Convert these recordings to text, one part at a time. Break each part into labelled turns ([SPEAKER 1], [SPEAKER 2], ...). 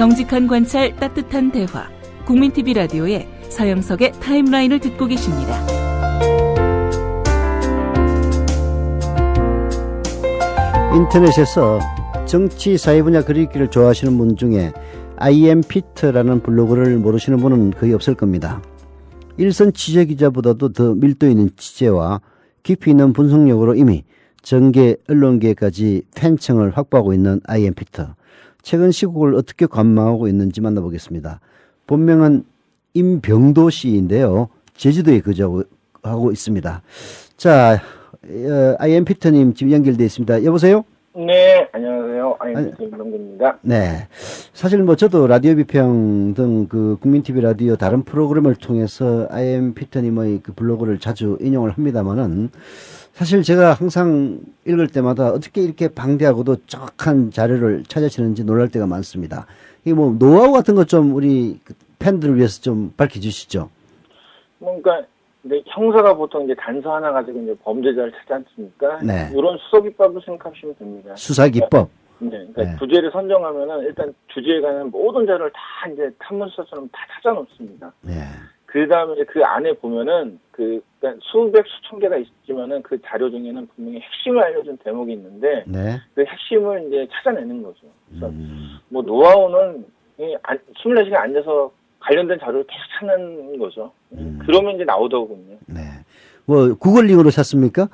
[SPEAKER 1] 정직한 관찰, 따뜻한 대화. 국민TV 라디오의 서영석의 타임라인을 듣고 계십니다.
[SPEAKER 2] 인터넷에서 정치 사회 분야 글 읽기를 좋아하시는 분 중에 IMPT라는 블로그를 모르시는 분은 거의 없을 겁니다. 일선 취재기자보다도 더 밀도 있는 취재와 깊이 있는 분석력으로 이미 정계, 언론계까지 팬층을 확보하고 있는 IMPT. 최근 시국을 어떻게 관망하고 있는지 만나보겠습니다. 본명은 임병도 씨인데요. 제주도에 거주하고 있습니다. 자, IMPT님 지금 연결되어 있습니다. 여보세요?
[SPEAKER 3] 네, 안녕하세요. IMPT 임병도입니다.
[SPEAKER 2] 네. 사실 저도 라디오 비평 등 그 국민TV 라디오 다른 프로그램을 통해서 IMPT님의 그 블로그를 자주 인용을 합니다만은 사실 제가 항상 읽을 때마다 어떻게 이렇게 방대하고도 정확한 자료를 찾아지는지 놀랄 때가 많습니다. 이게 노하우 같은 것 좀 우리 팬들을 위해서 좀 밝혀주시죠.
[SPEAKER 3] 그러니까 근데 형사가 보통 이제 단서 하나 가지고 이제 범죄자를 찾지 않습니까?
[SPEAKER 2] 네.
[SPEAKER 3] 이런 수사기법을 생각하시면 됩니다.
[SPEAKER 2] 수사기법.
[SPEAKER 3] 그러니까
[SPEAKER 2] 네.
[SPEAKER 3] 주제를 선정하면은 일단 주제에 관한 모든 자료를 다 이제 탐문수사처럼 다 찾아놓습니다.
[SPEAKER 2] 네.
[SPEAKER 3] 그 다음에 그 안에 보면은 그러니까 수백 수천 개가 있지만은 그 자료 중에는 분명히 핵심을 알려준 대목이 있는데
[SPEAKER 2] 네.
[SPEAKER 3] 그 핵심을 이제 찾아내는 거죠. 그래서 노하우는 24시간 앉아서 관련된 자료를 계속 찾는 거죠. 그러면 이제 나오더군요.
[SPEAKER 2] 네. 구글링으로 찾습니까?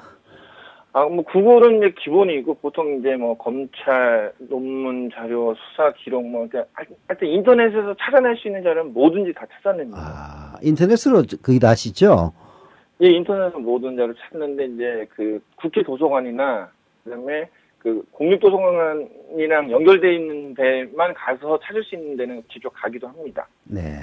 [SPEAKER 3] 구글은 이제 기본이고, 보통 이제 검찰, 논문 자료, 수사 기록, 하여튼 인터넷에서 찾아낼 수 있는 자료는 뭐든지 다 찾아냅니다.
[SPEAKER 2] 인터넷으로 거의 다 하시죠?
[SPEAKER 3] 예, 인터넷에서 모든 자료를 찾는데, 이제 국회 도서관이나, 그 다음에 국립도서관이랑 연결되어 있는 데만 가서 찾을 수 있는 데는 직접 가기도 합니다.
[SPEAKER 2] 네.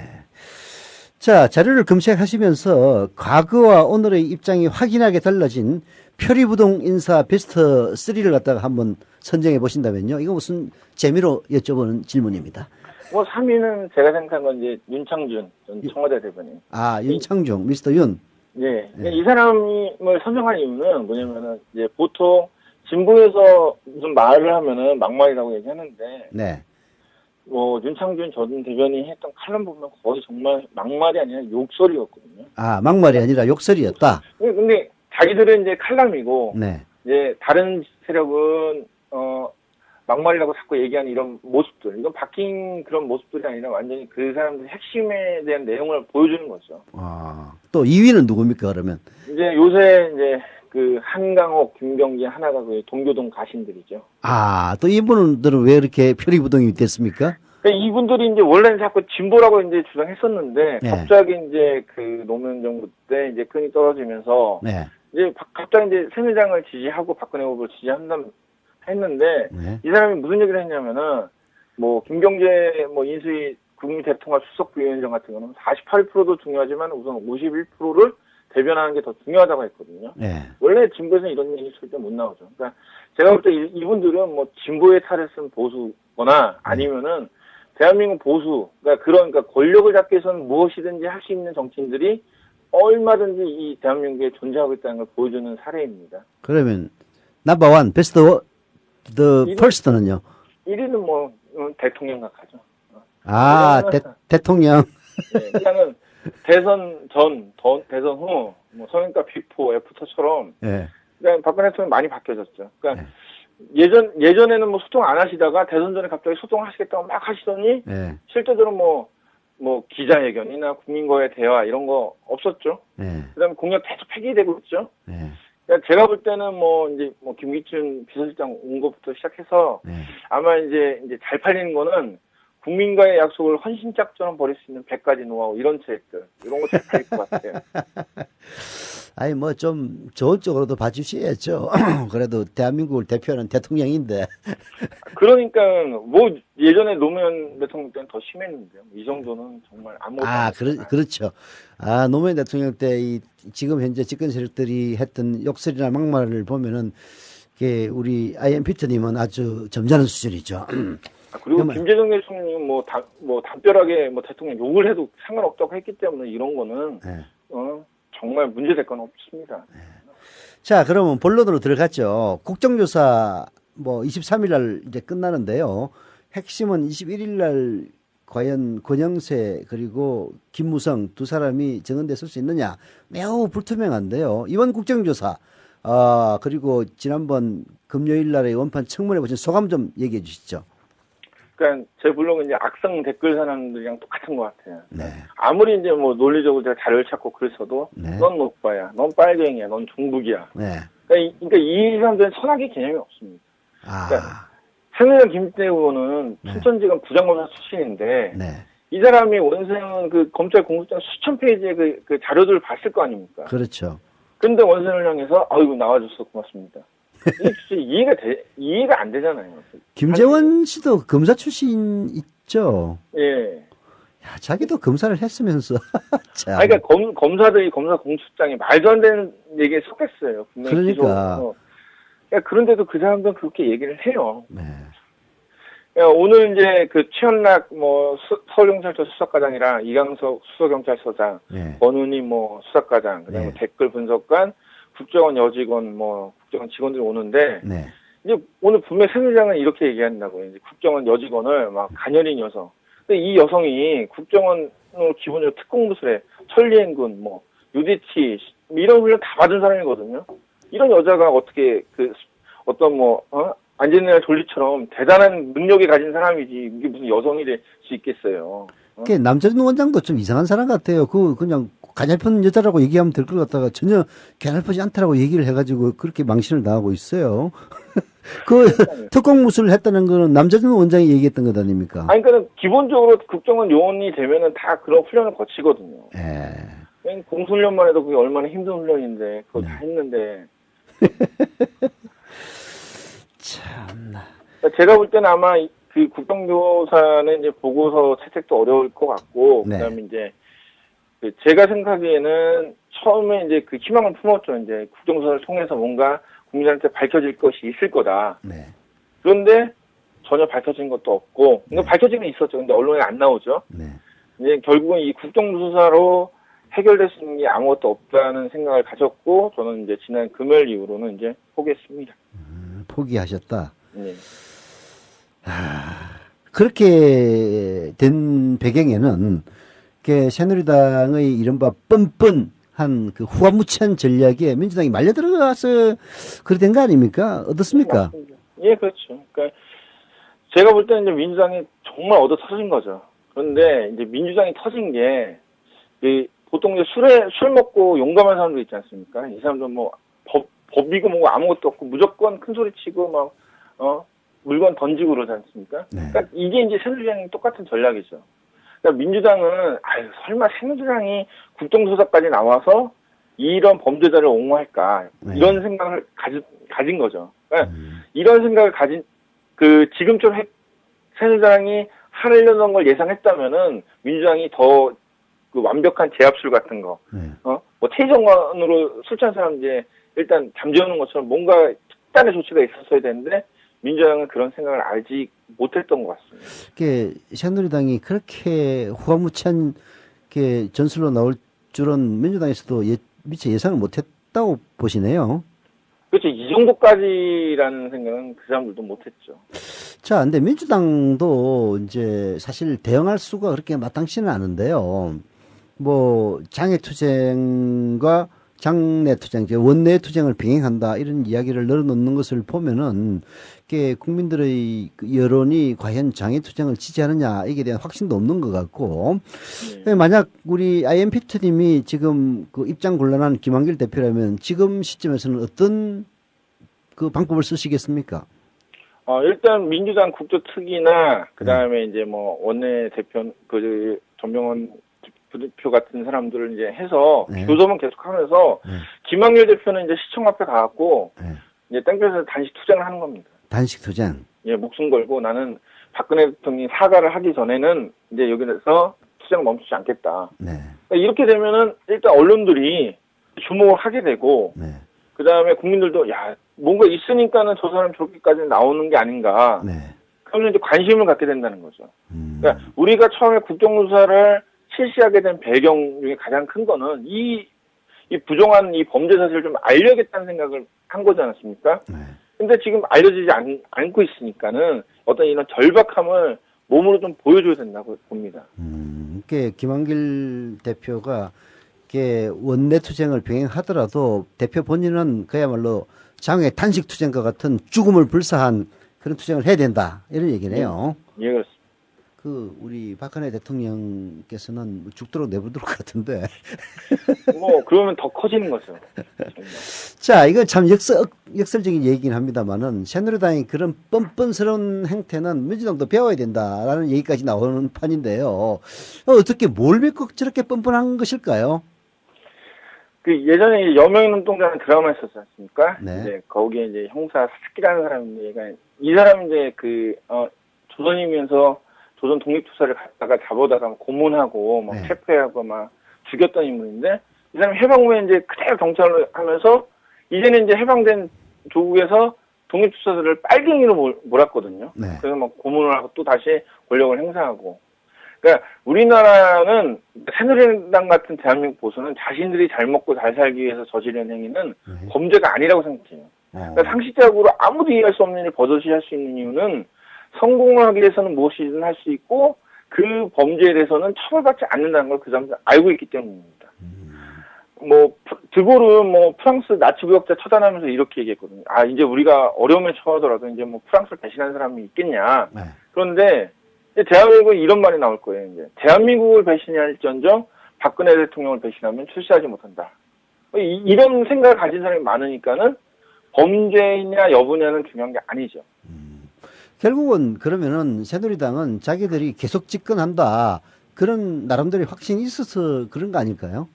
[SPEAKER 2] 자, 자료를 검색하시면서 과거와 오늘의 입장이 확연하게 달라진 표리부동 인사 베스트 3를 갖다가 한번 선정해 보신다면요. 이거 무슨 재미로 여쭤보는 질문입니다.
[SPEAKER 3] 3위는 제가 생각한 건 이제 윤창준 전 청와대 대변인.
[SPEAKER 2] 윤창중, 미스터 윤.
[SPEAKER 3] 네. 이 사람을 선정한 이유는 뭐냐면은, 이제 보통 진보에서 무슨 말을 하면은 막말이라고 얘기하는데,
[SPEAKER 2] 네.
[SPEAKER 3] 윤창준 전 대변인이 했던 칼럼 보면 거의 정말 막말이 아니라 욕설이었거든요.
[SPEAKER 2] 막말이 아니라 욕설이었다?
[SPEAKER 3] 근데 자기들은 이제 칼럼이고,
[SPEAKER 2] 네.
[SPEAKER 3] 이제 다른 세력은, 막말이라고 자꾸 얘기하는 이런 모습들, 이건 바뀐 그런 모습들이 아니라 완전히 그 사람들 핵심에 대한 내용을 보여주는 거죠.
[SPEAKER 2] 또 2위는 누굽니까, 그러면?
[SPEAKER 3] 이제 요새 이제 한강옥, 김병기, 하나가 동교동 가신들이죠.
[SPEAKER 2] 또 이분들은 왜 이렇게 표리부동이 됐습니까?
[SPEAKER 3] 그러니까 이분들이 이제 원래는 자꾸 진보라고 이제 주장했었는데,
[SPEAKER 2] 네.
[SPEAKER 3] 갑자기 이제 노무현 정부 때 이제 끈이 떨어지면서,
[SPEAKER 2] 네.
[SPEAKER 3] 이제 갑자기 이제 새누리당을 지지하고 박근혜 후보를 했는데,
[SPEAKER 2] 네.
[SPEAKER 3] 이 사람이 무슨 얘기를 했냐면은, 김경재 인수위 국민 대통합 수석부위원장 같은 경우는 48%도 중요하지만 우선 51%를 대변하는 게 더 중요하다고 했거든요.
[SPEAKER 2] 네.
[SPEAKER 3] 원래 진보에서는 이런 얘기 절대 못 나오죠. 그러니까 제가 볼 때 이분들은 진보의 탈을 쓴 보수거나 아니면은 대한민국 보수, 그러니까 권력을 잡기 위해서는 무엇이든지 할 수 있는 정치인들이 얼마든지 이 대한민국에 존재하고 있다는 걸 보여주는 사례입니다.
[SPEAKER 2] 그러면 넘버 원, 베스트 the first는요?
[SPEAKER 3] 1위는 대통령 각하죠.
[SPEAKER 2] 대통령.
[SPEAKER 3] 네, 일단은 대선 전, 대선 후, 성인과 비포, 애프터처럼,
[SPEAKER 2] 네.
[SPEAKER 3] 그냥 박근혜 대통령이 많이 바뀌어졌죠. 그러니까
[SPEAKER 2] 네.
[SPEAKER 3] 예전에는 소통 안 하시다가 대선 전에 갑자기 소통하시겠다고 막 하시더니,
[SPEAKER 2] 네.
[SPEAKER 3] 실제적으로 기자회견이나 국민과의 대화 이런 거 없었죠.
[SPEAKER 2] 네.
[SPEAKER 3] 그 다음에 공약 계속 폐기되고 있죠.
[SPEAKER 2] 네.
[SPEAKER 3] 그러니까 제가 볼 때는 김기춘 비서실장 온 것부터 시작해서,
[SPEAKER 2] 네.
[SPEAKER 3] 아마 이제 잘 팔리는 거는 국민과의 약속을 헌신짝처럼 버릴 수 있는 100가지 노하우, 이런 책들, 이런 거 잘 팔릴 것 같아요.
[SPEAKER 2] 좀 좋은 쪽으로도 봐주셔야죠. 그래도 대한민국을 대표하는 대통령인데.
[SPEAKER 3] 그러니까, 예전에 노무현 대통령 때는 더 심했는데요. 이 정도는 정말 아무것도
[SPEAKER 2] 그렇죠. 노무현 대통령 때 지금 현재 집권 세력들이 했던 욕설이나 막말을 보면은, 우리 IMPT님은 아주 점잖은 수준이죠.
[SPEAKER 3] 그리고 김대중 대통령은 담벼락에 대통령 욕을 해도 상관없다고 했기 때문에 이런 거는,
[SPEAKER 2] 네.
[SPEAKER 3] 정말 문제될 건 없습니다.
[SPEAKER 2] 네. 자, 그러면 본론으로 들어갔죠. 국정조사 23일 날 이제 끝나는데요. 핵심은 21일 날 과연 권영세 그리고 김무성 두 사람이 정원대 쓸 수 있느냐 매우 불투명한데요. 이번 국정조사 그리고 지난번 금요일 날의 원판 청문회 보신 소감 좀 얘기해 주시죠.
[SPEAKER 3] 그러니까 제 블로그는 이제 악성 댓글 사람들이랑 똑같은 것 같아요.
[SPEAKER 2] 네.
[SPEAKER 3] 아무리 이제 뭐 논리적으로 제가 자료를 찾고 그랬어도
[SPEAKER 2] 네.
[SPEAKER 3] 넌 오빠야, 넌 빨갱이야, 넌 종북이야.
[SPEAKER 2] 네.
[SPEAKER 3] 그러니까 이 사람들은 선악의 개념이 없습니다.
[SPEAKER 2] 아.
[SPEAKER 3] 새누리당 김태 의원은
[SPEAKER 2] 네.
[SPEAKER 3] 춘천지검 부장검사 출신인데
[SPEAKER 2] 네.
[SPEAKER 3] 이 사람이 원세훈 그 검찰 공소장 수천 페이지의 그 자료들을 봤을 거 아닙니까?
[SPEAKER 2] 그렇죠.
[SPEAKER 3] 근데 원세훈을 향해서 아이고 나와줘서 고맙습니다. 이게 진짜 이해가 안 되잖아요.
[SPEAKER 2] 김재원 씨도 검사 출신 있죠.
[SPEAKER 3] 예.
[SPEAKER 2] 야, 자기도 검사를 했으면서. 참.
[SPEAKER 3] 그러니까 검사들이 검사 공소장에 말도 안 되는 얘기에 속했어요. 분명히
[SPEAKER 2] 그러니까.
[SPEAKER 3] 그런데도 그 사람들은 그렇게 얘기를 해요.
[SPEAKER 2] 네.
[SPEAKER 3] 오늘 이제 그 최현락 서울경찰서 수사과장이랑 이강석 수서경찰서장,
[SPEAKER 2] 네.
[SPEAKER 3] 권은희 수사과장, 그다음에
[SPEAKER 2] 네.
[SPEAKER 3] 댓글 분석관, 국정원 여직원 국정원 직원들이 오는데
[SPEAKER 2] 네.
[SPEAKER 3] 이제 오늘 분명 새누리당은 이렇게 얘기한다고요. 이제 국정원 여직원을 막 가녀린 여성. 근데 이 여성이 국정원으로 기본적으로 특공무술에 천리행군, UDT 이런 훈련 다 받은 사람이거든요. 이런 여자가 어떻게 안젤리나 졸리처럼 대단한 능력이 가진 사람이지 이게 무슨 여성이 될 수 있겠어요.
[SPEAKER 2] 남재준 원장도 좀 이상한 사람 같아요. 그냥 가냘픈 여자라고 얘기하면 될 것 같다가 전혀 가냘프지 않다라고 얘기를 해가지고 그렇게 망신을 당하고 있어요. 특공무술을 했다는 거는 남재준 원장이 얘기했던 것 아닙니까?
[SPEAKER 3] 아니, 그러니까 기본적으로 국정원 요원이 되면은 다 그런 훈련을 거치거든요.
[SPEAKER 2] 예.
[SPEAKER 3] 공수훈련만 해도 그게 얼마나 힘든 훈련인데 그걸 다 했는데.
[SPEAKER 2] 참나.
[SPEAKER 3] 그러니까 제가 볼 때는 아마 그 국정조사는 이제 보고서 채택도 어려울 것 같고,
[SPEAKER 2] 네.
[SPEAKER 3] 그다음에 이제 제가 생각하기에는 처음에 이제 그 희망을 품었죠. 이제 국정조사를 통해서 뭔가 국민한테 밝혀질 것이 있을 거다.
[SPEAKER 2] 네.
[SPEAKER 3] 그런데 전혀 밝혀진 것도 없고, 밝혀지긴 있었죠. 근데 언론에 안 나오죠.
[SPEAKER 2] 네.
[SPEAKER 3] 이제 결국은 이 국정조사로 해결될 수 있는 게 아무것도 없다는 생각을 가졌고, 저는 이제 지난 금요일 이후로는 이제 포기했습니다.
[SPEAKER 2] 포기하셨다.
[SPEAKER 3] 네.
[SPEAKER 2] 그렇게 된 배경에는 새누리당의 이른바 뻔뻔한 그 후한무치한 전략에 민주당이 말려 들어가서 그래 된 거 아닙니까? 어떻습니까?
[SPEAKER 3] 예, 그렇죠. 그러니까 제가 볼 때는 이제 민주당이 정말 얻어 터진 거죠. 그런데 이제 민주당이 터진 게 보통 이제 술 먹고 용감한 사람들 있지 않습니까? 이 사람들 법이고 뭐고 아무것도 없고 무조건 큰 소리 치고 물건 던지고 그러지 않습니까?
[SPEAKER 2] 네.
[SPEAKER 3] 그러니까 이게 이제 새누리당이 똑같은 전략이죠. 그러니까 민주당은 설마 새누리당이 국정조사까지 나와서 이런 범죄자를 옹호할까 이런 생각을 가진 거죠. 그러니까 이런 생각을 가진 지금처럼 새누리당이 하려는 걸 예상했다면은 민주당이 더 완벽한 제압술 같은 거, 퇴정관으로 술 취한 사람 이제 일단 잠재우는 것처럼 뭔가 특단의 조치가 있었어야 되는데 민주당은 그런 생각을 알지 못했던 것 같습니다.
[SPEAKER 2] 새누리당이 그렇게 후한무치한 전술로 나올 줄은 민주당에서도 미처 예상을 못했다고 보시네요.
[SPEAKER 3] 그렇죠. 이 정도까지라는 생각은 그 사람들도 못했죠.
[SPEAKER 2] 자, 근데 민주당도 이제 사실 대응할 수가 그렇게 마땅치는 않은데요. 장외투쟁과 장내투쟁, 원내투쟁을 병행한다 이런 이야기를 늘어놓는 것을 보면은 국민들의 여론이 과연 장외투쟁을 지지하느냐 이게 대한 확신도 없는 것 같고, 만약 우리 IMPT님이 지금 입장 곤란한 김한길 대표라면 지금 시점에서는 어떤 방법을 쓰시겠습니까?
[SPEAKER 3] 일단 민주당 국조특위나 그다음에 이제 원내 대표 전병헌 대표 같은 사람들을 이제 해서 교섭은 계속하면서 김한길 대표는 이제 시청 앞에 가갖고 이제 땡볕에서 단식 투쟁을 하는 겁니다.
[SPEAKER 2] 단식 투쟁.
[SPEAKER 3] 예, 목숨 걸고 나는 박근혜 대통령이 사과를 하기 전에는 이제 여기서 투쟁을 멈추지 않겠다.
[SPEAKER 2] 네.
[SPEAKER 3] 그러니까 이렇게 되면은 일단 언론들이 주목을 하게 되고, 그다음에 국민들도 뭔가 있으니까는 저 사람 저렇게까지 나오는 게 아닌가. 그러면 이제 관심을 갖게 된다는 거죠. 그러니까 우리가 처음에 국정조사를 실시하게 된 배경 중에 가장 큰 거는 이 부정한 이 범죄 사실을 좀 알려야겠다는 생각을 한 거지 않습니까? 근데 지금 알려지지 않고 있으니까는 어떤 이런 절박함을 몸으로 좀 보여줘야 된다고 봅니다.
[SPEAKER 2] 이게 김한길 대표가 이게 원내 투쟁을 병행하더라도 대표 본인은 그야말로 장외 탄식 투쟁과 같은 죽음을 불사한 그런 투쟁을 해야 된다 이런 얘기네요.
[SPEAKER 3] 예, 그렇습니다.
[SPEAKER 2] 우리 박근혜 대통령께서는 죽도록 내버릴 것 같은데.
[SPEAKER 3] 뭐 그러면 더 커지는 거죠. 정말.
[SPEAKER 2] 자, 이건 참 역설적인 얘기긴 합니다만은 새누리당이 그런 뻔뻔스러운 행태는 민주당도 배워야 된다라는 얘기까지 나오는 판인데요. 어떻게 뭘 믿고 저렇게 뻔뻔한 것일까요?
[SPEAKER 3] 그 예전에 여명의 눈동자라는 드라마 있었지 않습니까?
[SPEAKER 2] 네.
[SPEAKER 3] 이제 거기에 이제 형사 사스키라는 사람인데, 이 사람이 이제 조선이면서 조선 독립투사를 갖다가 잡아다가 고문하고 막
[SPEAKER 2] 네.
[SPEAKER 3] 체포하고 막 죽였던 인물인데, 이 사람이 해방 후에 이제 그대로 경찰을 하면서 이제는 이제 해방된 조국에서 독립투사들을 빨갱이로 몰았거든요.
[SPEAKER 2] 네.
[SPEAKER 3] 그래서 막 고문을 하고 또 다시 권력을 행사하고. 그러니까 우리나라는 새누리당 같은 대한민국 보수는 자신들이 잘 먹고 잘 살기 위해서 저지른 행위는
[SPEAKER 2] 네.
[SPEAKER 3] 범죄가 아니라고 생각해요. 그러니까 상식적으로 아무도 이해할 수 없는 일 버젓이 할 수 있는 이유는 성공을 하기 위해서는 무엇이든 할 수 있고 그 범죄에 대해서는 처벌받지 않는다는 걸 그 사람들 알고 있기 때문입니다. 드골은 프랑스 나치 무역자 처단하면서 이렇게 얘기했거든요. 아, 이제 우리가 어려움에 처하더라도 이제 프랑스를 배신한 사람이 있겠냐.
[SPEAKER 2] 네.
[SPEAKER 3] 그런데 대한민국은 이런 말이 나올 거예요. 이제 대한민국을 배신할지언정 박근혜 대통령을 배신하면 출세하지 못한다. 이런 생각을 가진 사람이 많으니까는 범죄냐 여부냐는 중요한 게 아니죠.
[SPEAKER 2] 결국은 그러면은 새누리당은 자기들이 계속 집권한다. 그런 나름대로 확신이 있어서 그런 거 아닐까요?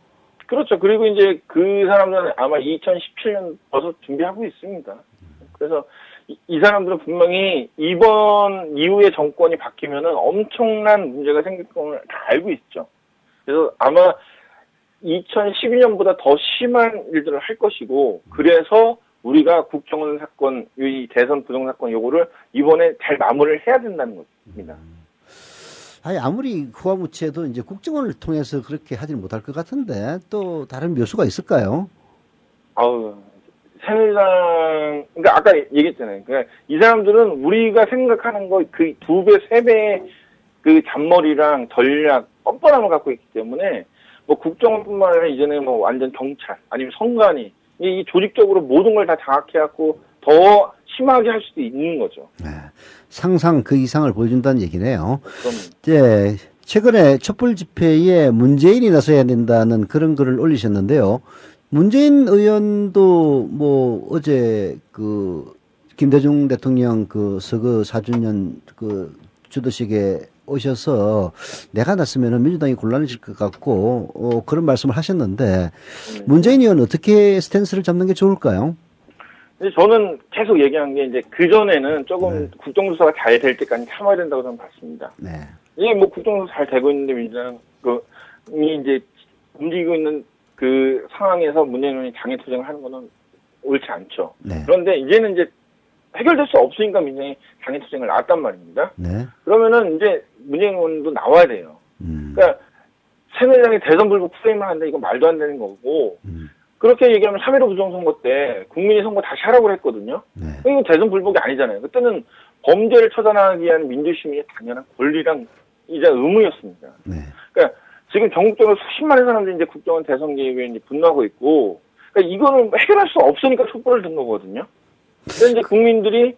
[SPEAKER 3] 그렇죠. 그리고 이제 그 사람들은 아마 2017년 벌써 준비하고 있습니다. 그래서 이 사람들은 분명히 이번 이후에 정권이 바뀌면은 엄청난 문제가 생길 걸 다 알고 있죠. 그래서 아마 2012년보다 더 심한 일들을 할 것이고, 그래서 우리가 국정원 사건, 이 대선 부정 사건 요거를 이번에 잘 마무리를 해야 된다는 겁니다.
[SPEAKER 2] 아니, 아무리 후화무치해도 이제 국정원을 통해서 그렇게 하지는 못할 것 같은데 또 다른 묘수가 있을까요?
[SPEAKER 3] 새누리당, 그러니까 아까 얘기했잖아요. 그러니까 이 사람들은 우리가 생각하는 거 그 2배, 3배의 그 잔머리랑 전략, 뻔뻔함을 갖고 있기 때문에 국정원뿐만 아니라 이전에 완전 경찰, 아니면 선관위, 이 조직적으로 모든 걸 다 장악해갖고 더 심하게 할 수도 있는 거죠.
[SPEAKER 2] 네. 상상 그 이상을 보여준다는 얘기네요.
[SPEAKER 3] 그럼.
[SPEAKER 2] 이제 최근에 촛불 집회에 문재인이 나서야 된다는 그런 글을 올리셨는데요. 문재인 의원도 어제 김대중 대통령 서거 4주년 주도식에 오셔서 내가 났으면 민주당이 곤란해질 것 같고 그런 말씀을 하셨는데 문재인 의원 어떻게 스탠스를 잡는 게 좋을까요?
[SPEAKER 3] 저는 계속 얘기한 게 이제 그전에는 조금 국정조사가 잘 될 때까지 참아야 된다고 저는 봤습니다.
[SPEAKER 2] 네.
[SPEAKER 3] 이게 국정조사 잘 되고 있는데 민주당이 이제 움직이고 있는 그 상황에서 문재인 의원이 장애투쟁을 하는 거는 옳지 않죠.
[SPEAKER 2] 네.
[SPEAKER 3] 그런데 이제는 이제 해결될 수 없으니까 민주당이 장애투쟁을 나왔단 말입니다.
[SPEAKER 2] 네.
[SPEAKER 3] 그러면은 이제 문재인 의원도 나와야 돼요. 그러니까 새누리당이 대선 불복 프레임을 하는데 이거 말도 안 되는 거고 그렇게 얘기하면 3.15 부정선거 때 국민이 선거 다시 하라고 했거든요.
[SPEAKER 2] 네.
[SPEAKER 3] 이거 대선 불복이 아니잖아요. 그때는 범죄를 처단하기 위한 민주시민의 당연한 권리랑 이제 의무였습니다.
[SPEAKER 2] 네.
[SPEAKER 3] 그러니까 지금 전국적으로 수십만의 사람들이 이제 국정원 대선 개입에 이제 분노하고 있고, 그러니까 이거는 해결할 수 없으니까 촛불을 든 거거든요. 근데 이제 국민들이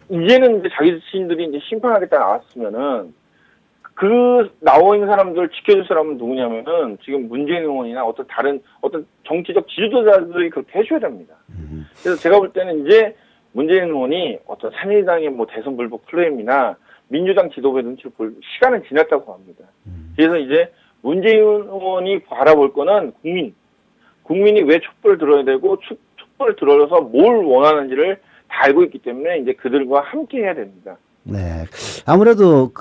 [SPEAKER 3] 이제는 이제 자기 자신들이 이제 심판하겠다 나왔으면은 그 나와 있는 사람들을 지켜줄 사람은 누구냐면은 지금 문재인 의원이나 어떤 다른 어떤 정치적 지도자들이 그렇게 해줘야 됩니다. 그래서 제가 볼 때는 이제 문재인 의원이 어떤 새누리당의 대선 불복 플레임이나 민주당 지도부의 눈치를 볼 시간은 지났다고 봅니다. 그래서 이제 문재인 의원이 바라볼 거는 국민이 왜 촛불을 들어야 되고 촛불을 들어서 뭘 원하는지를 다 알고 있기 때문에 이제 그들과 함께 해야 됩니다.
[SPEAKER 2] 네. 아무래도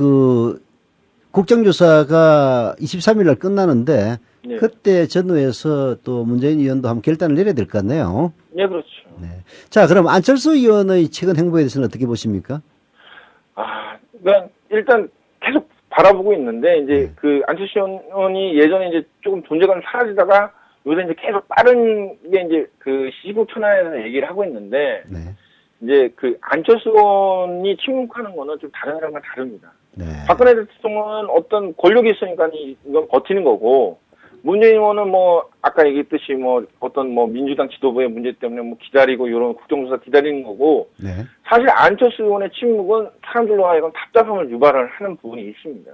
[SPEAKER 2] 국정조사가 23일 날 끝나는데
[SPEAKER 3] 네.
[SPEAKER 2] 그때 전후에서 또 문재인 의원도 한번 결단을 내려야 될 것 같네요.
[SPEAKER 3] 네, 그렇죠.
[SPEAKER 2] 네. 자, 그럼 안철수 의원의 최근 행보에 대해서는 어떻게 보십니까?
[SPEAKER 3] 그러니까 일단 계속 바라보고 있는데 이제 안철수 의원이 예전에 이제 조금 존재감이 사라지다가 요새 이제 계속 빠른 게 이제 시국천하에서 얘기를 하고 있는데
[SPEAKER 2] 네.
[SPEAKER 3] 이제 그 안철수 의원이 침묵하는 거는 좀 다른 사람과 다릅니다.
[SPEAKER 2] 네.
[SPEAKER 3] 박근혜 대통령은 어떤 권력이 있으니까 이건 버티는 거고, 문재인 의원은 뭐 아까 얘기했듯이 뭐 어떤 뭐 민주당 지도부의 문제 때문에 뭐 기다리고 이런 국정조사 기다리는 거고,
[SPEAKER 2] 네.
[SPEAKER 3] 사실 안철수 의원의 침묵은 사람들로 하여금 답답함을 유발을 하는 부분이 있습니다.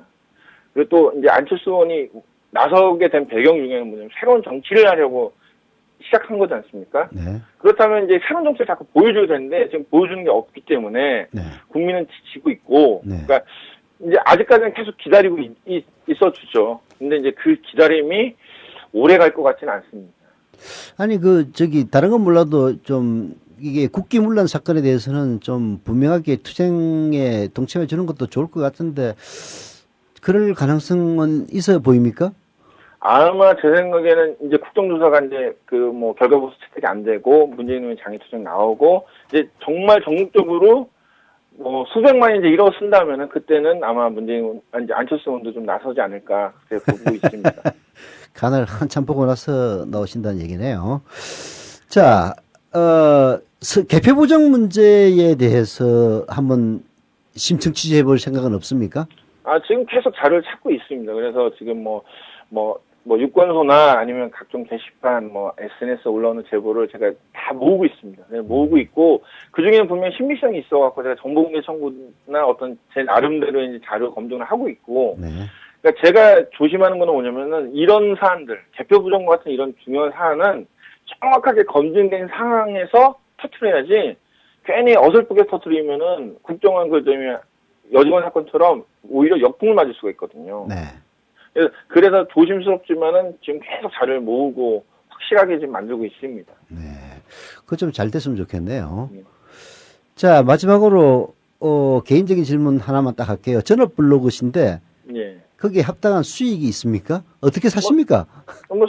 [SPEAKER 3] 그리고 또 이제 안철수 의원이 나서게 된 배경 중에는 뭐냐면 새로운 정치를 하려고 시작한 거지 않습니까?
[SPEAKER 2] 네.
[SPEAKER 3] 그렇다면 이제 새로운 정치를 자꾸 보여줘야 되는데 지금 보여주는 게 없기 때문에
[SPEAKER 2] 네.
[SPEAKER 3] 국민은 지치고 있고,
[SPEAKER 2] 네.
[SPEAKER 3] 그러니까 이제 아직까지는 계속 기다리고 있어주죠. 근데 이제 그 기다림이 오래 갈 것 같지는 않습니다.
[SPEAKER 2] 아니, 다른 건 몰라도 좀, 이게 국기문란 사건에 대해서는 좀 분명하게 투쟁에 동참해 주는 것도 좋을 것 같은데, 그럴 가능성은 있어 보입니까?
[SPEAKER 3] 아마 제 생각에는 이제 국정조사가 이제 결과 보수 채택이 안 되고 문재인 의원이 장애투쟁 나오고 이제 정말 전국적으로 뭐 수백만이 이제 일어선다면은 그때는 아마 이제 안철수 의원도 좀 나서지 않을까 그렇게 보고 있습니다.
[SPEAKER 2] 간을 한참 보고 나서 나오신다는 얘기네요. 자, 개표 부정 문제에 대해서 한번 심층 취재해 볼 생각은 없습니까?
[SPEAKER 3] 지금 계속 자료를 찾고 있습니다. 그래서 지금 유권소나 아니면 각종 게시판, SNS 올라오는 제보를 제가 다 모으고 있습니다. 네, 모으고 있고, 그 중에는 분명히 신빙성이 있어갖고 제가 정보공개 청구나 어떤 제 나름대로의 이제 자료 검증을 하고 있고,
[SPEAKER 2] 네.
[SPEAKER 3] 그러니까 제가 조심하는 거는 뭐냐면은 이런 사안들, 개표 부정 같은 이런 중요한 사안은 정확하게 검증된 상황에서 터트려야지, 괜히 어설프게 터트리면은 국정원 여직원 사건처럼 오히려 역풍을 맞을 수가 있거든요.
[SPEAKER 2] 네.
[SPEAKER 3] 그래서 조심스럽지만은 지금 계속 자료를 모으고 확실하게 지금 만들고 있습니다.
[SPEAKER 2] 네. 그거 좀 잘 됐으면 좋겠네요.
[SPEAKER 3] 네.
[SPEAKER 2] 자, 마지막으로, 개인적인 질문 하나만 딱 할게요. 전업 블로그신데,
[SPEAKER 3] 예.
[SPEAKER 2] 거기에 합당한 수익이 있습니까? 어떻게 사십니까?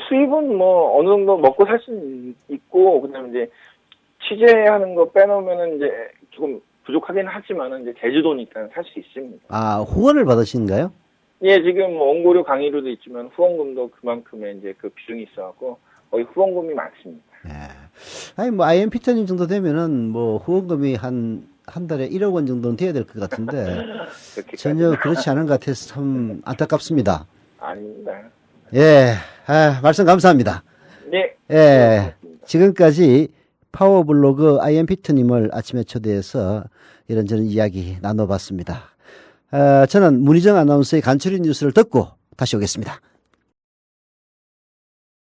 [SPEAKER 3] 수입은 어느 정도 먹고 살 수 있고, 그다음에 이제 취재하는 거 빼놓으면은 이제 조금 부족하긴 하지만은 이제 제주도니까 살 수 있습니다.
[SPEAKER 2] 후원을 받으시는가요?
[SPEAKER 3] 예, 지금 원고료 강의료도 있지만 후원금도 그만큼의 이제 그 비중이 있어갖고 거의 후원금이 많습니다.
[SPEAKER 2] 네. 아니, IM 피터님 정도 되면은 후원금이 한 달에 1억 원 정도는 돼야 될 것 같은데 전혀 그렇지 않은 것 같아서 참 안타깝습니다.
[SPEAKER 3] 아닙니다.
[SPEAKER 2] 예, 말씀 감사합니다.
[SPEAKER 3] 네.
[SPEAKER 2] 예, 지금까지 파워블로그 IM 피터님을 아침에 초대해서 이런저런 이야기 나눠봤습니다. 저는 문희정 아나운서의 간추린 뉴스를 듣고 다시 오겠습니다.